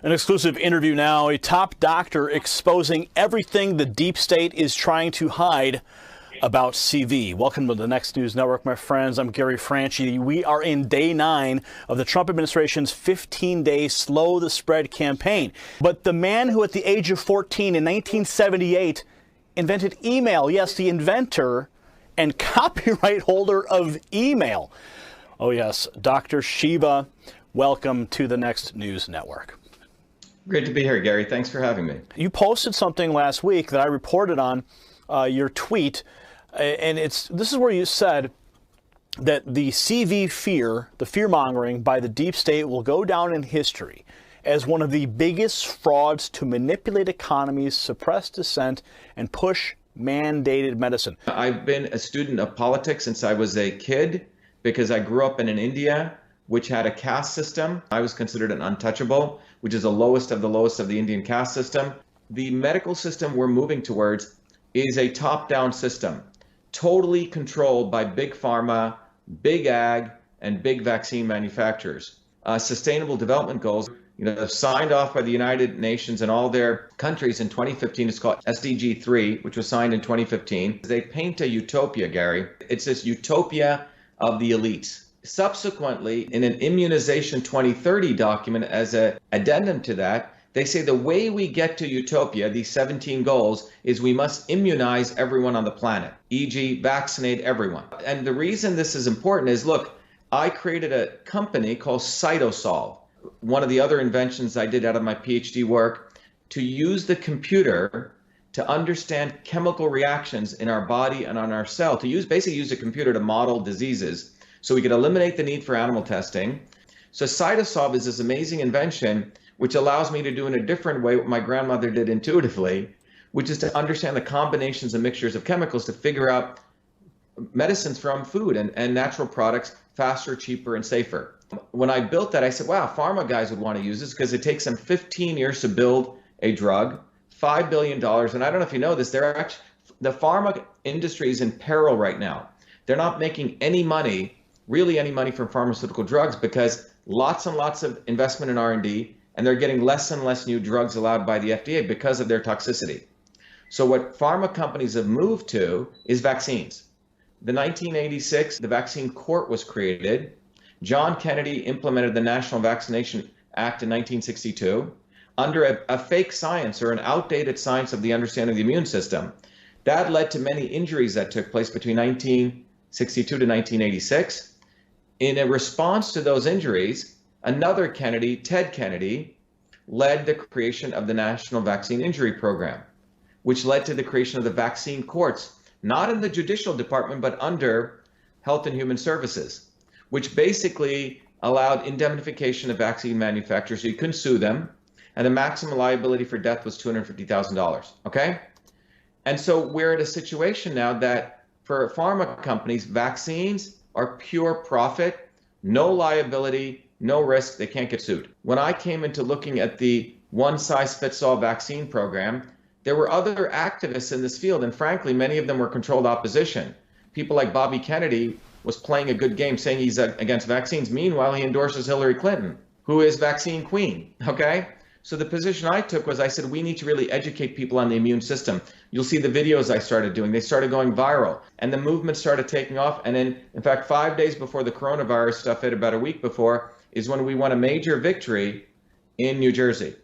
An exclusive interview now, a top doctor exposing everything the deep state is trying to hide about CV. Welcome to the Next News Network, my friends. I'm Gary Franchi. We are in day 9 of the Trump administration's 15-day Slow the Spread campaign. But the man who at the age of 14 in 1978 invented email, yes, the inventor and copyright holder of email. Oh yes, Dr. Shiva, welcome to the Next News Network. Great to be here, Gary. Thanks for having me. You posted something last week that I reported on your tweet, and this is where you said that the CV fear, the fear-mongering by the deep state will go down in history as one of the biggest frauds to manipulate economies, suppress dissent, and push mandated medicine. I've been a student of politics since I was a kid because I grew up in India, which had a caste system. I was considered an untouchable, which is the lowest of the Indian caste system. The medical system we're moving towards is a top-down system, totally controlled by big pharma, big ag, and big vaccine manufacturers. Sustainable development goals, signed off by the United Nations and all their countries in 2015. It's called SDG 3, which was signed in 2015. They paint a utopia, Gary. It's this utopia of the elites. Subsequently, in an Immunization 2030 document as an addendum to that, they say the way we get to utopia, these 17 goals, is we must immunize everyone on the planet, e.g. vaccinate everyone. And the reason this is important is, look, I created a company called Cytosolve, one of the other inventions I did out of my PhD work, to use the computer to understand chemical reactions in our body and on our cell, basically use a computer to model diseases so we could eliminate the need for animal testing. So Cytosolve is this amazing invention which allows me to do in a different way what my grandmother did intuitively, which is to understand the combinations and mixtures of chemicals to figure out medicines from food and natural products faster, cheaper, and safer. When I built that, I said, wow, pharma guys would want to use this because it takes them 15 years to build a drug, $5 billion. And I don't know if you know this, the pharma industry is in peril right now. They're not making any money, really any money from pharmaceutical drugs because lots and lots of investment in R&D, and they're getting less and less new drugs allowed by the FDA because of their toxicity. So what pharma companies have moved to is vaccines. The 1986, the Vaccine Court was created. John Kennedy implemented the National Vaccination Act in 1962 under a fake science or an outdated science of the understanding of the immune system. That led to many injuries that took place between 1962 to 1986. In a response to those injuries, another Kennedy, Ted Kennedy, led the creation of the National Vaccine Injury Program, which led to the creation of the vaccine courts, not in the judicial department, but under Health and Human Services, which basically allowed indemnification of vaccine manufacturers so you couldn't sue them, and the maximum liability for death was $250,000, okay? And so we're at a situation now that for pharma companies, vaccines are pure profit, no liability, no risk, they can't get sued. When I came into looking at the one-size-fits-all vaccine program, there were other activists in this field, and frankly, many of them were controlled opposition. People like Bobby Kennedy was playing a good game saying he's against vaccines. Meanwhile, he endorses Hillary Clinton, who is vaccine queen, okay? So the position I took was I said, we need to really educate people on the immune system. You'll see the videos I started doing. They started going viral, and the movement started taking off. And in fact, 5 days before the coronavirus stuff hit, about a week before, is when we won a major victory in New Jersey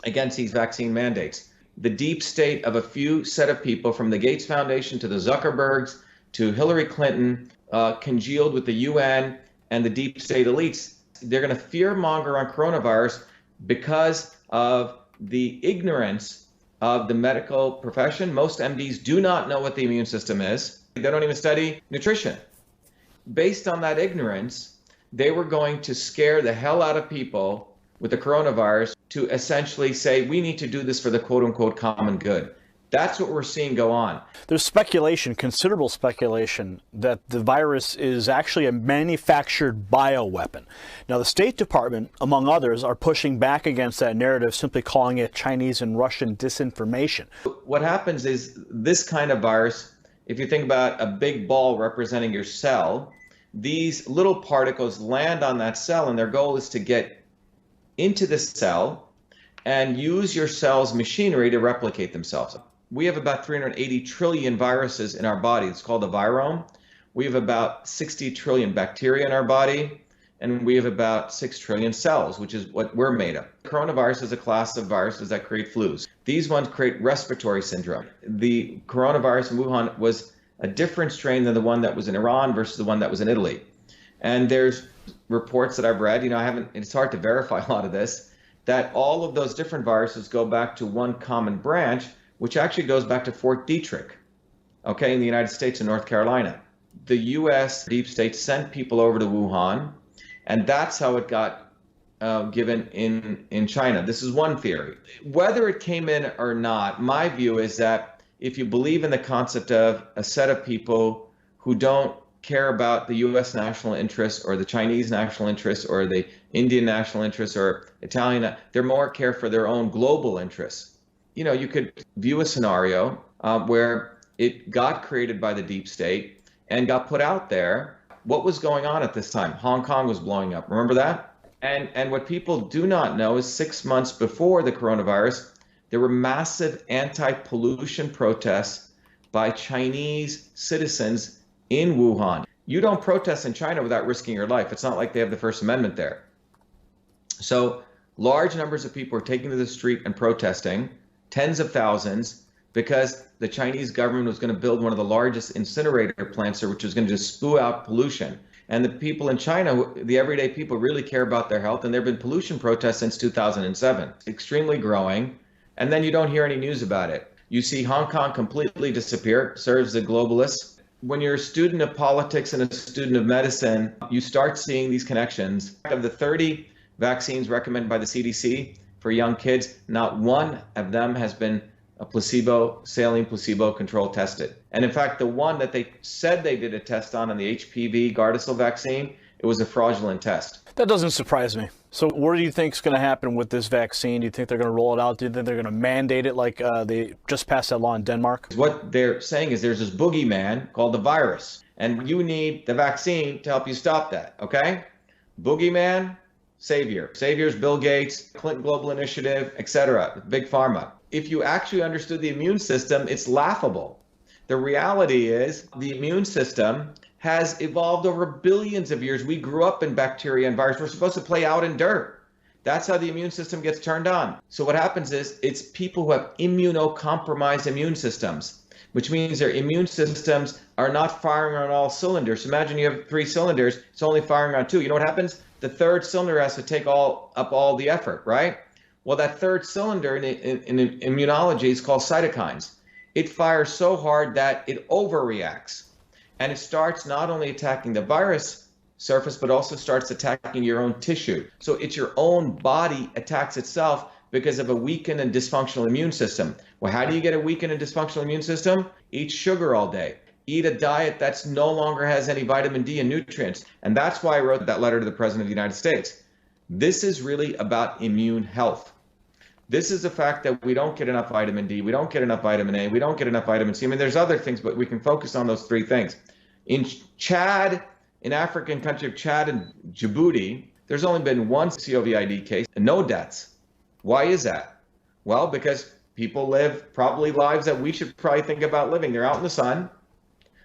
against these vaccine mandates. The deep state of a few set of people, from the Gates Foundation to the Zuckerbergs to Hillary Clinton, congealed with the UN and the deep state elites. They're going to fear monger on coronavirus because of the ignorance of the medical profession. Most MDs do not know what the immune system is. They don't even study nutrition. Based on that ignorance, they were going to scare the hell out of people with the coronavirus to essentially say, we need to do this for the quote-unquote common good. That's what we're seeing go on. There's speculation, considerable speculation, that the virus is actually a manufactured bioweapon. Now, the State Department, among others, are pushing back against that narrative, simply calling it Chinese and Russian disinformation. What happens is this kind of virus, if you think about a big ball representing your cell, these little particles land on that cell, and their goal is to get into the cell and use your cell's machinery to replicate themselves. We have about 380 trillion viruses in our body. It's called a virome. We have about 60 trillion bacteria in our body, and we have about 6 trillion cells, which is what we're made of. Coronavirus is a class of viruses that create flus. These ones create respiratory syndrome. The coronavirus in Wuhan was a different strain than the one that was in Iran versus the one that was in Italy. And there's reports that I've read, it's hard to verify a lot of this, that all of those different viruses go back to one common branch, which actually goes back to Fort Detrick, okay, in the United States and North Carolina. The US deep state sent people over to Wuhan, and that's how it got given in China. This is one theory. Whether it came in or not, my view is that if you believe in the concept of a set of people who don't care about the US national interest or the Chinese national interest or the Indian national interest or Italian, they're more care for their own global interests. You could view a scenario where it got created by the deep state and got put out there. What was going on at this time? Hong Kong was blowing up. Remember that? And what people do not know is 6 months before the coronavirus, there were massive anti-pollution protests by Chinese citizens in Wuhan. You don't protest in China without risking your life. It's not like they have the First Amendment there. So large numbers of people are taking to the street and protesting, tens of thousands, because the Chinese government was going to build one of the largest incinerator plants there, which was going to just spew out pollution. And the people in China, the everyday people, really care about their health, and there have been pollution protests since 2007, extremely growing, and then you don't hear any news about it. You see Hong Kong completely disappear, serves the globalists. When you're a student of politics and a student of medicine, you start seeing these connections. Of the 30 vaccines recommended by the CDC for young kids, not one of them has been a saline placebo control tested. And in fact, the one that they said they did a test on the HPV Gardasil vaccine, it was a fraudulent test. That doesn't surprise me. So what do you think is going to happen with this vaccine? Do you think they're going to roll it out? Do you think they're going to mandate it like they just passed that law in Denmark? What they're saying is there's this boogeyman called the virus, and you need the vaccine to help you stop that, okay? Boogeyman, savior. Savior's Bill Gates, Clinton Global Initiative, etc., Big Pharma. If you actually understood the immune system, it's laughable. The reality is the immune system has evolved over billions of years. We grew up in bacteria and viruses. We're supposed to play out in dirt. That's how the immune system gets turned on. So what happens is it's people who have immunocompromised immune systems, which means their immune systems are not firing on all cylinders. So imagine you have 3 cylinders, it's only firing on 2. You know what happens? The third cylinder has to take up all the effort, right? Well, that third cylinder in immunology is called cytokines. It fires so hard that it overreacts. And it starts not only attacking the virus surface, but also starts attacking your own tissue. So it's your own body attacks itself because of a weakened and dysfunctional immune system. Well, how do you get a weakened and dysfunctional immune system? Eat sugar all day. Eat a diet that's no longer has any vitamin D and nutrients. And that's why I wrote that letter to the President of the United States. This is really about immune health. This is the fact that we don't get enough vitamin D, we don't get enough vitamin A, we don't get enough vitamin C. I mean, there's other things, but we can focus on those 3 things. In Chad, in African country of Chad and Djibouti, there's only been 1 COVID case and no deaths. Why is that? Well, because people live probably lives that we should probably think about living. They're out in the sun.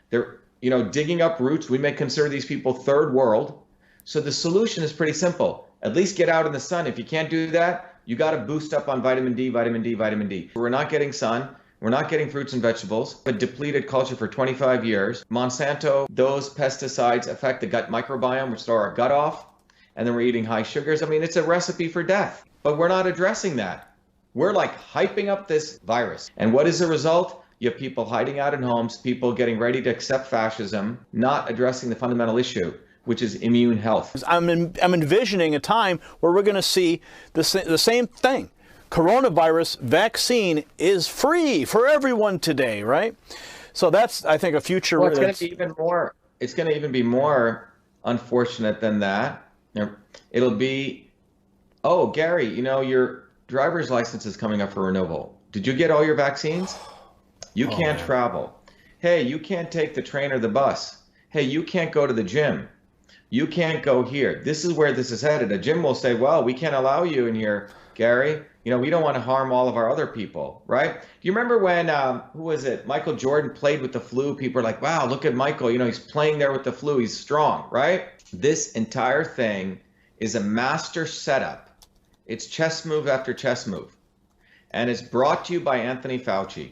They're, digging up roots. We may consider these people third world. So the solution is pretty simple. At least get out in the sun. If you can't do that, you got to boost up on vitamin D, vitamin D, vitamin D. We're not getting sun. We're not getting fruits and vegetables. A depleted culture for 25 years. Monsanto, those pesticides affect the gut microbiome, which throw our gut off. And then we're eating high sugars. I mean, it's a recipe for death. But we're not addressing that. We're like hyping up this virus. And what is the result? You have people hiding out in homes, people getting ready to accept fascism, not addressing the fundamental issue, which is immune health. I'm envisioning a time where we're going to see the same thing. Coronavirus vaccine is free for everyone today, right? So that's, I think, a future. Well, it's going to be even more. It's going to even be more unfortunate than that. It'll be, oh, Gary, your driver's license is coming up for renewal. Did you get all your vaccines? You can't travel. Hey, you can't take the train or the bus. Hey, you can't go to the gym. You can't go here. This is where this is headed. A gym will say, well, we can't allow you in here, Gary. You know, we don't want to harm all of our other people, right? Do you remember when, who was it? Michael Jordan played with the flu. People are like, wow, look at Michael. You know, he's playing there with the flu. He's strong, right? This entire thing is a master setup. It's chess move after chess move. And it's brought to you by Anthony Fauci.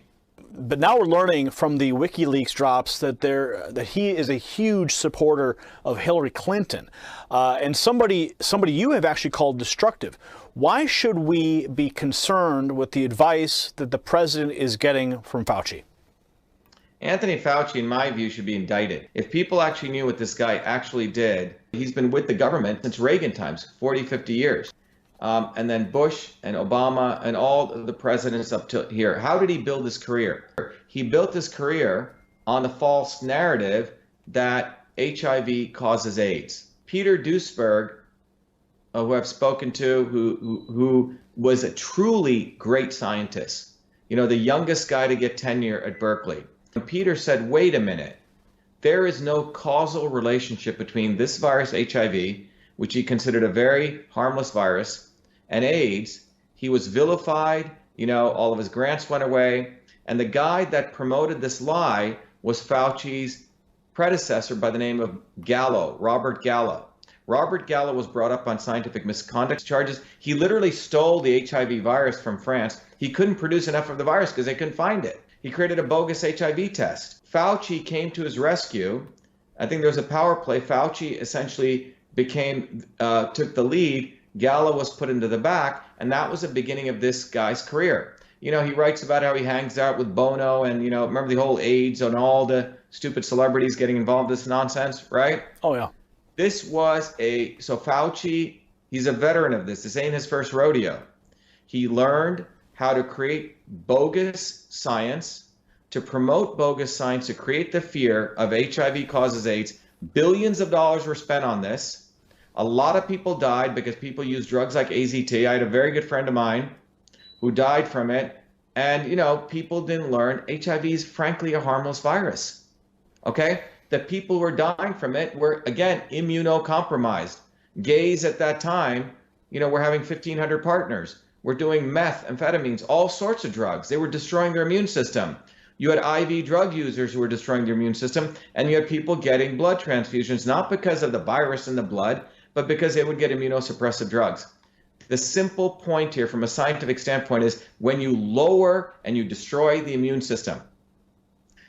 But now we're learning from the WikiLeaks drops that he is a huge supporter of Hillary Clinton, and somebody you have actually called destructive. Why should we be concerned with the advice that the president is getting from Fauci? Anthony Fauci, in my view, should be indicted. If people actually knew what this guy actually did, he's been with the government since Reagan times, 40, 50 years. And then Bush and Obama and all the presidents up to here. How did he build his career? He built his career on the false narrative that HIV causes AIDS. Peter Duesberg, who I've spoken to, who was a truly great scientist, you know, the youngest guy to get tenure at Berkeley. And Peter said, wait a minute, there is no causal relationship between this virus, HIV, which he considered a very harmless virus, and AIDS. He was vilified, you know, all of his grants went away. And the guy that promoted this lie was Fauci's predecessor by the name of Gallo, Robert Gallo. Robert Gallo was brought up on scientific misconduct charges. He literally stole the HIV virus from France. He couldn't produce enough of the virus because they couldn't find it. He created a bogus HIV test. Fauci came to his rescue. I think there was a power play. Fauci essentially took the lead. Gallo was put into the back, and that was the beginning of this guy's career. You know, he writes about how he hangs out with Bono and, you know, remember the whole AIDS and all the stupid celebrities getting involved in this nonsense, right? Oh, yeah. This was so Fauci, he's a veteran of this. This ain't his first rodeo. He learned how to create bogus science, to promote bogus science, to create the fear of HIV causes AIDS. Billions of dollars were spent on this. A lot of people died because people used drugs like AZT. I had a very good friend of mine who died from it. And, you know, people didn't learn HIV is frankly a harmless virus. Okay? The people who were dying from it were, again, immunocompromised. Gays at that time, you know, were having 1,500 partners. We're doing meth, amphetamines, all sorts of drugs. They were destroying their immune system. You had IV drug users who were destroying their immune system, and you had people getting blood transfusions, not because of the virus in the blood, but because they would get immunosuppressive drugs. The simple point here from a scientific standpoint is when you lower and you destroy the immune system.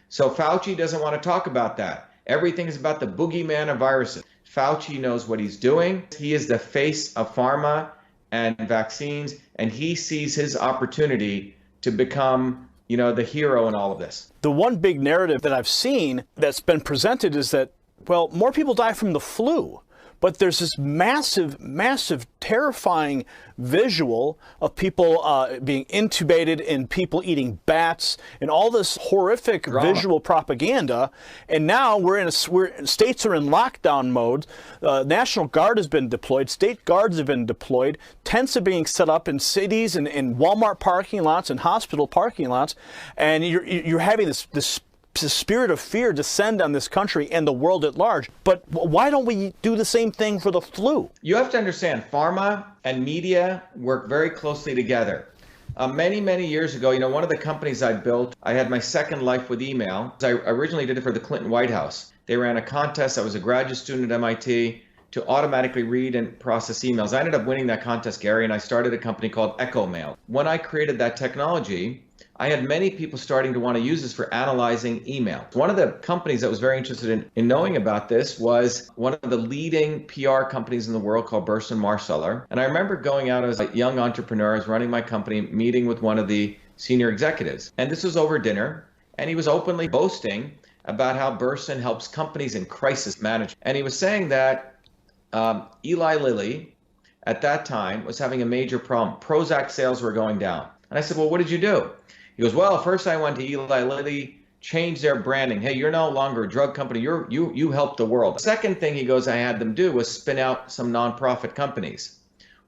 So Fauci doesn't want to talk about that. Everything is about the boogeyman of viruses. Fauci knows what he's doing. He is the face of pharma and vaccines, and he sees his opportunity to become, you know, the hero in all of this. The one big narrative that I've seen that's been presented is that, well, more people die from the flu. But there's this massive, massive, terrifying visual of people being intubated and people eating bats and all this horrific visual propaganda. And now states are in lockdown mode. National Guard has been deployed. State guards have been deployed. Tents are being set up in cities and in Walmart parking lots and hospital parking lots. And you're having this spirit of fear descend on this country and the world at large. But why don't we do the same thing for the flu? You have to understand, pharma and media work very closely together. Many, many years ago, you know, one of the companies I built, I had my second life with email. I originally did it for the Clinton White House. They ran a contest. I was a graduate student at MIT to automatically read and process emails. I ended up winning that contest, Gary, and I started a company called Echo Mail. When I created that technology, I had many people starting to want to use this for analyzing email. One of the companies that was very interested in knowing about this was one of the leading PR companies in the world called Burson Marsteller. And I remember going out as a young entrepreneur, I was running my company, meeting with one of the senior executives. And this was over dinner, and he was openly boasting about how Burson helps companies in crisis management. And he was saying that Eli Lilly, at that time, was having a major problem. Prozac sales were going down. And I said, well, what did you do? He goes, well, first I went to Eli Lilly, changed their branding. Hey, you're no longer a drug company. You help the world. Second thing he goes, I had them do was spin out some nonprofit companies.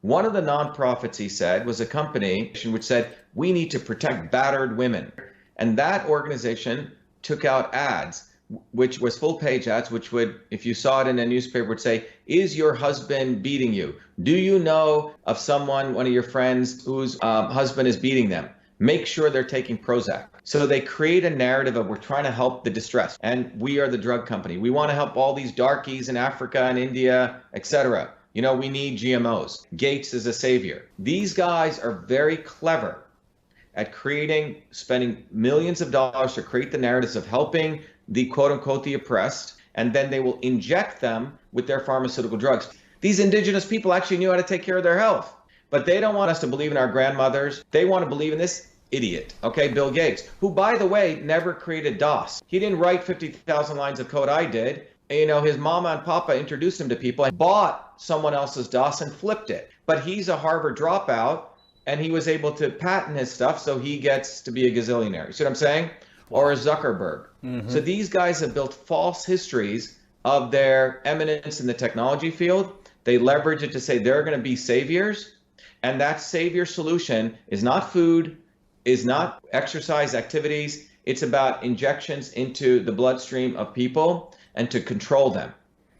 One of the nonprofits, he said, was a company which said, we need to protect battered women. And that organization took out ads which was full page ads, which would, if you saw it in a newspaper, would say, is your husband beating you? Do you know of someone, one of your friends, whose husband is beating them? Make sure they're taking Prozac. So they create a narrative of we're trying to help the distressed, and we are the drug company. We want to help all these darkies in Africa and India, etc. You know, we need GMOs. Gates is a savior. These guys are very clever at spending millions of dollars to create the narratives of helping the quote unquote the oppressed, and then they will inject them with their pharmaceutical drugs. These indigenous people actually knew how to take care of their health, but they don't want us to believe in our grandmothers. They want to believe in this idiot, okay, Bill Gates, who, by the way, never created DOS. He didn't write 50,000 lines of code. I did. You know, his mama and papa introduced him to people and bought someone else's DOS and flipped it. But he's a Harvard dropout, and he was able to patent his stuff, so he gets to be a gazillionaire. You see what I'm saying? Or a Zuckerberg. So these guys have built false histories of their eminence in the technology field. They leverage it to say they're going to be saviors, and that savior solution is not food, is not exercise activities. It's about injections into the bloodstream of people and to control them.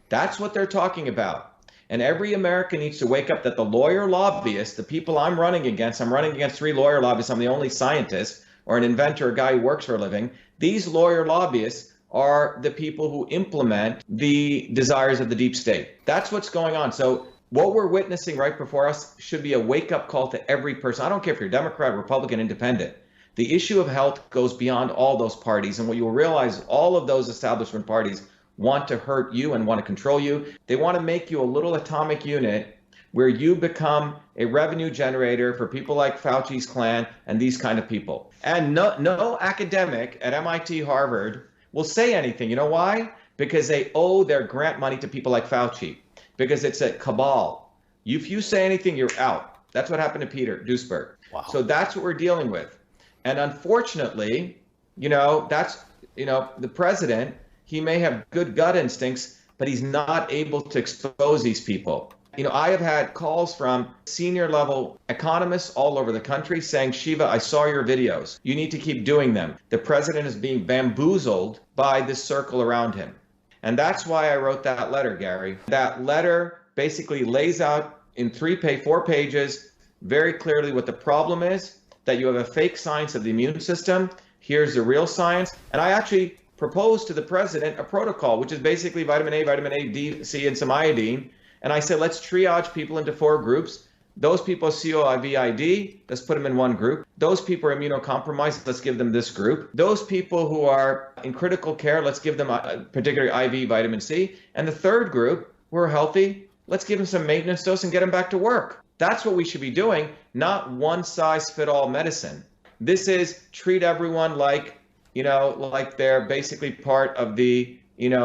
That's what they're talking about. And every American needs to wake up that the lawyer lobbyists, the people I'm running against 3 lawyer lobbyists. I'm the only scientist or an inventor, a guy who works for a living. These lawyer lobbyists are the people who implement the desires of the deep state. That's what's going on. So what we're witnessing right before us should be a wake-up call to every person. I don't care if you're Democrat, Republican, Independent. The issue of health goes beyond all those parties. And what you'll realize, all of those establishment parties want to hurt you and want to control you. They want to make you a little atomic unit where you become a revenue generator for people like Fauci's clan and these kind of people. And no academic at MIT, Harvard will say anything. You know why? Because they owe their grant money to people like Fauci. Because it's a cabal. If you say anything, you're out. That's what happened to Peter Duesberg. Wow. So that's what we're dealing with. And unfortunately, the president, he may have good gut instincts, but he's not able to expose these people. I have had calls from senior level economists all over the country saying, Shiva, I saw your videos. You need to keep doing them. The president is being bamboozled by this circle around him. And that's why I wrote that letter, Gary. That letter basically lays out in 4 pages very clearly what the problem is, that you have a fake science of the immune system. Here's the real science. And I actually proposed to the president a protocol, which is basically vitamin A, D, C, and some iodine. And I said, let's triage people into 4 groups. Those people COVID, let's put them in one group. Those people are immunocompromised, let's give them this group. Those people who are in critical care, let's give them a particular IV vitamin C. And the third group, who are healthy, let's give them some maintenance dose and get them back to work. That's what we should be doing, not one-size-fit-all medicine. This is treat everyone like they're basically part of the,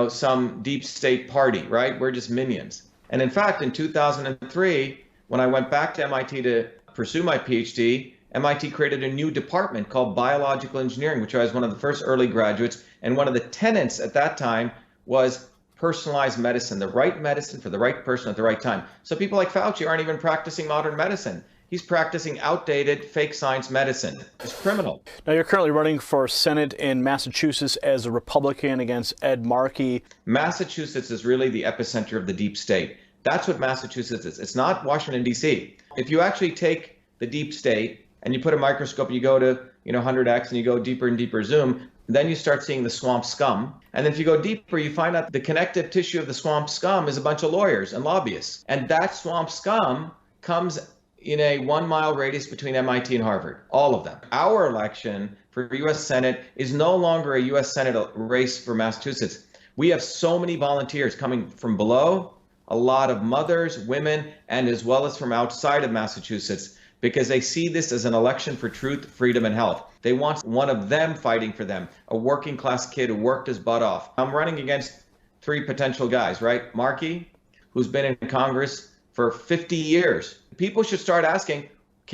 some deep state party, right? We're just minions. And in fact, in 2003, when I went back to MIT to pursue my PhD, MIT created a new department called biological engineering, which I was one of the first early graduates. And one of the tenets at that time was personalized medicine, the right medicine for the right person at the right time. So people like Fauci aren't even practicing modern medicine. He's practicing outdated fake science medicine. It's criminal. Now, you're currently running for Senate in Massachusetts as a Republican against Ed Markey. Massachusetts is really the epicenter of the deep state. That's what Massachusetts is. It's not Washington, D.C. If you actually take the deep state and you put a microscope, you go to 100x and you go deeper and deeper zoom, then you start seeing the swamp scum. And then if you go deeper, you find out the connective tissue of the swamp scum is a bunch of lawyers and lobbyists. And that swamp scum comes in a 1-mile radius between MIT and Harvard, all of them. Our election for U.S. Senate is no longer a U.S. Senate race for Massachusetts. We have so many volunteers coming from below, a lot of mothers, women, and as well as from outside of Massachusetts, because they see this as an election for truth, freedom, and health. They want one of them fighting for them, a working class kid who worked his butt off. I'm running against 3 potential guys, right? Markey, who's been in Congress for 50 years. People should start asking,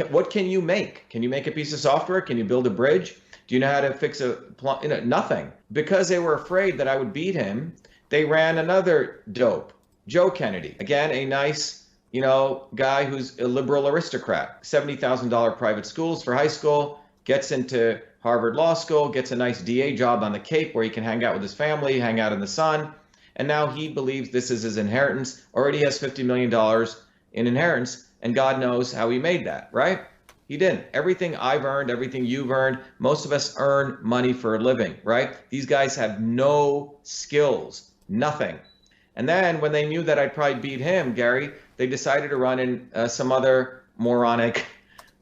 what can you make? Can you make a piece of software? Can you build a bridge? Do you know how to fix a nothing. Because they were afraid that I would beat him, they ran another dope, Joe Kennedy. Again, a nice, guy who's a liberal aristocrat. $70,000 private schools for high school, gets into Harvard Law School, gets a nice DA job on the Cape where he can hang out with his family, hang out in the sun. And now he believes this is his inheritance, already has $50 million in inheritance, and God knows how he made that, right? He didn't. Everything I've earned, everything you've earned, most of us earn money for a living, right? These guys have no skills, nothing. And then when they knew that I'd probably beat him, Gary, they decided to run in some other moronic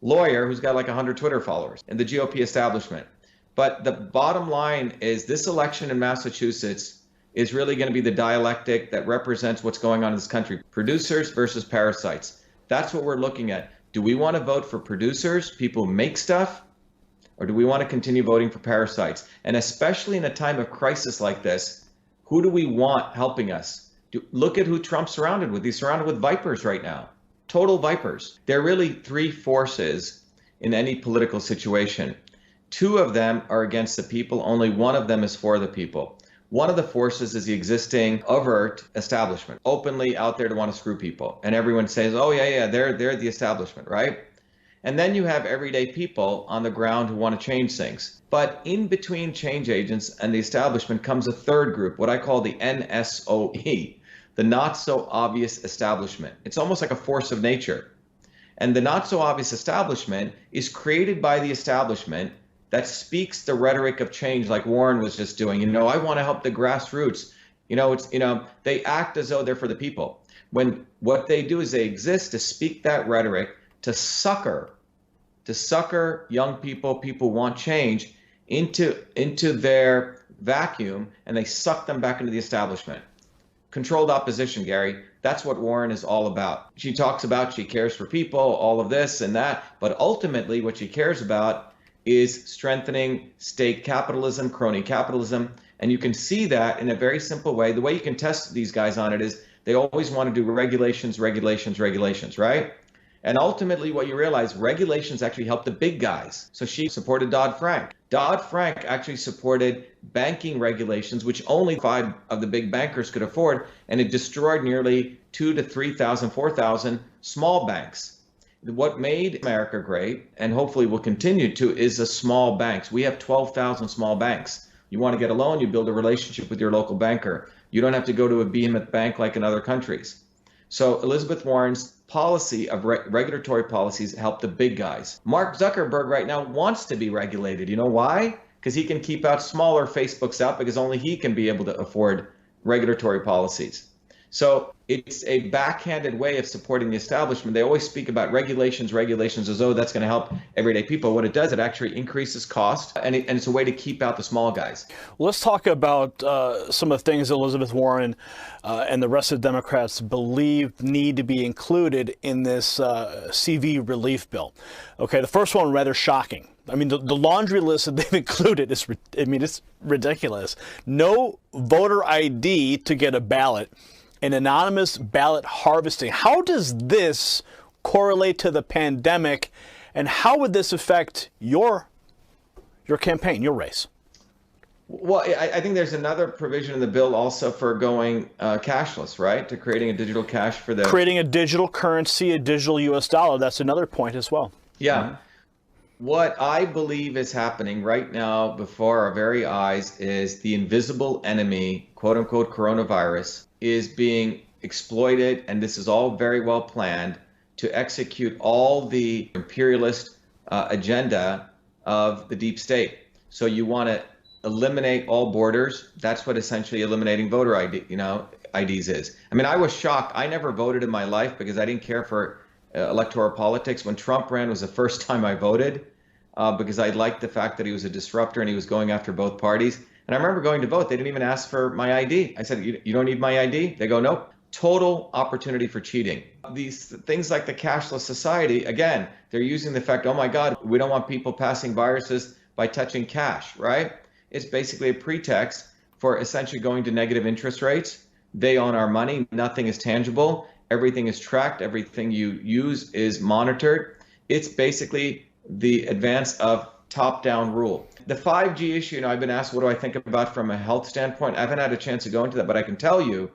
lawyer who's got like 100 Twitter followers in the GOP establishment. But the bottom line is this election in Massachusetts is really going to be the dialectic that represents what's going on in this country. Producers versus parasites. That's what we're looking at. Do we want to vote for producers, people who make stuff, or do we want to continue voting for parasites? And especially in a time of crisis like this, who do we want helping us? Look at who Trump's surrounded with. He's surrounded with vipers right now, total vipers. There are really three forces in any political situation. Two of them are against the people. Only one of them is for the people. One of the forces is the existing overt establishment, openly out there to want to screw people. And everyone says, oh, yeah, they're the establishment, right? And then you have everyday people on the ground who want to change things. But in between change agents and the establishment comes a third group, what I call the NSOE, the not so obvious establishment. It's almost like a force of nature. And the not so obvious establishment is created by the establishment that speaks the rhetoric of change like Warren was just doing. I want to help the grassroots. They act as though they're for the people. When what they do is they exist to speak that rhetoric, to sucker young people who want change into their vacuum, and they suck them back into the establishment. Controlled opposition, Gary. That's what Warren is all about. She talks about she cares for people, all of this and that, but ultimately what she cares about is strengthening state capitalism, crony capitalism. And you can see that in a very simple way. The way you can test these guys on it is they always want to do regulations, right? And ultimately what you realize, regulations actually help the big guys. So she supported Dodd-Frank. Dodd-Frank actually supported banking regulations, which only 5 of the big bankers could afford. And it destroyed nearly 2,000 to 3,000, 4,000 small banks. What made America great, and hopefully will continue to, is the small banks. We have 12,000 small banks. You want to get a loan, you build a relationship with your local banker. You don't have to go to a behemoth bank like in other countries. So Elizabeth Warren's policy of regulatory policies help the big guys. Mark Zuckerberg right now wants to be regulated. You know why? Because he can keep out smaller Facebooks out because only he can be able to afford regulatory policies. So it's a backhanded way of supporting the establishment. They always speak about regulations as though that's going to help everyday people. What it does, it actually increases cost, and it's a way to keep out the small guys. Well, let's talk about some of the things Elizabeth Warren and the rest of the Democrats believe need to be included in this CV relief bill. Okay, the first one, rather shocking. I mean, the laundry list that they've included is, it's ridiculous. No voter ID to get a ballot. And anonymous ballot harvesting. How does this correlate to the pandemic, and how would this affect your campaign, your race? Well, I think there's another provision in the bill also for going cashless, right? To creating a digital cash for the... Creating a digital currency, a digital U.S. dollar. That's another point as well. Yeah. Mm-hmm. What I believe is happening right now before our very eyes is the invisible enemy, quote unquote, coronavirus, is being exploited, and this is all very well planned to execute all the imperialist agenda of the deep state. So you want to eliminate all borders. That's what essentially eliminating voter ID, IDs is. I mean, I was shocked. I never voted in my life because I didn't care for electoral politics. When Trump ran was the first time I voted because I liked the fact that he was a disruptor and he was going after both parties. And I remember going to vote. They didn't even ask for my ID. I said, you don't need my ID? They go, nope. Total opportunity for cheating. These things like the cashless society, again, they're using the fact, oh my God, we don't want people passing viruses by touching cash, right? It's basically a pretext for essentially going to negative interest rates. They own our money. Nothing is tangible. Everything is tracked. Everything you use is monitored. It's basically the advance of top-down rule. The 5G issue, I've been asked, what do I think about from a health standpoint? I haven't had a chance to go into that, but I can tell you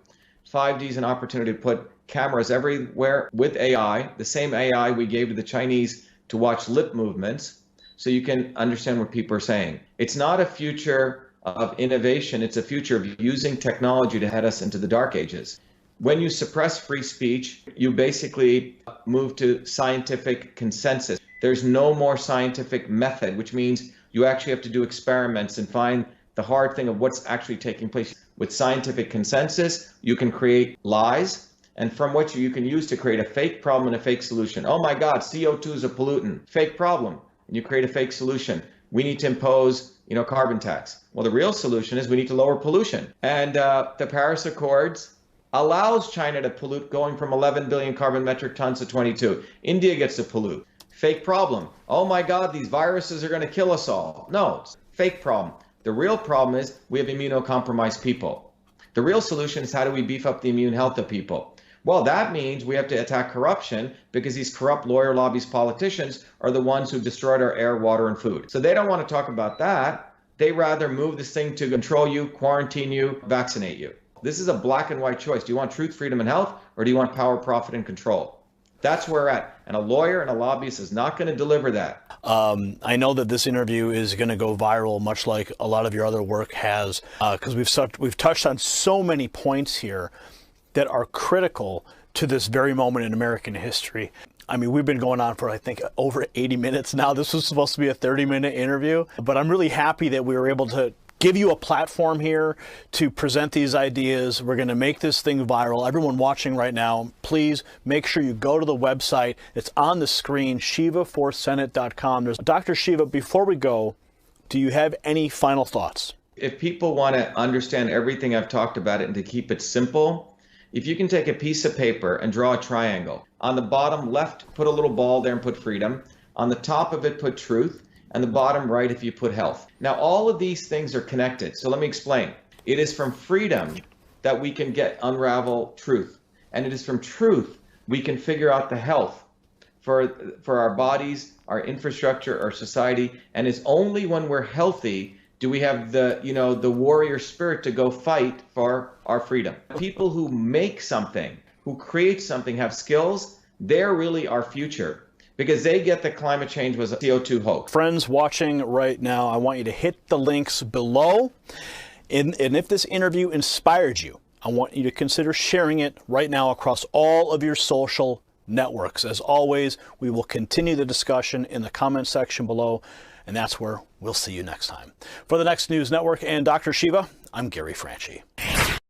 5G is an opportunity to put cameras everywhere with AI, the same AI we gave to the Chinese to watch lip movements. so you can understand what people are saying. It's not a future of innovation. It's a future of using technology to head us into the dark ages. When you suppress free speech, you basically move to scientific consensus. There's no more scientific method, which means you actually have to do experiments and find the hard thing of what's actually taking place. With scientific consensus, you can create lies, and from which you can use to create a fake problem and a fake solution. Oh my God, CO2 is a pollutant. Fake problem. And you create a fake solution. We need to impose, carbon tax. Well, the real solution is we need to lower pollution. And the Paris Accords allows China to pollute, going from 11 billion carbon metric tons to 22. India gets to pollute. Fake problem. Oh my God, these viruses are going to kill us all. No, it's fake problem. The real problem is we have immunocompromised people. The real solution is how do we beef up the immune health of people? Well, that means we have to attack corruption, because these corrupt lawyer lobbies politicians are the ones who destroyed our air, water, and food. So they don't want to talk about that. They rather move this thing to control you, quarantine you, vaccinate you. This is a black and white choice. Do you want truth, freedom, and health, or do you want power, profit, and control? That's where we're at. And a lawyer and a lobbyist is not going to deliver that. I know that this interview is going to go viral, much like a lot of your other work has, because we've touched on so many points here that are critical to this very moment in American history. I mean, we've been going on for, I think, over 80 minutes now. This was supposed to be a 30-minute interview, but I'm really happy that we were able to give you a platform here to present these ideas. We're going to make this thing viral. Everyone watching right now, please make sure you go to the website. It's on the screen, shivaforsenate.com. Dr. Shiva, before we go, do you have any final thoughts? If people want to understand everything I've talked about it and to keep it simple, if you can take a piece of paper and draw a triangle, on the bottom left, put a little ball there and put freedom. On the top of it, put truth. And the bottom right, if you put health. Now, all of these things are connected. So let me explain. It is from freedom that we can unravel truth. And it is from truth we can figure out the health for our bodies, our infrastructure, our society. And it's only when we're healthy do we have the warrior spirit to go fight for our freedom. People who make something, who create something, have skills, they're really our future, because they get that climate change was a CO2 hoax. Friends watching right now, I want you to hit the links below. And if this interview inspired you, I want you to consider sharing it right now across all of your social networks. As always, we will continue the discussion in the comment section below, and that's where we'll see you next time. For the Next News Network and Dr. Shiva, I'm Gary Franchi.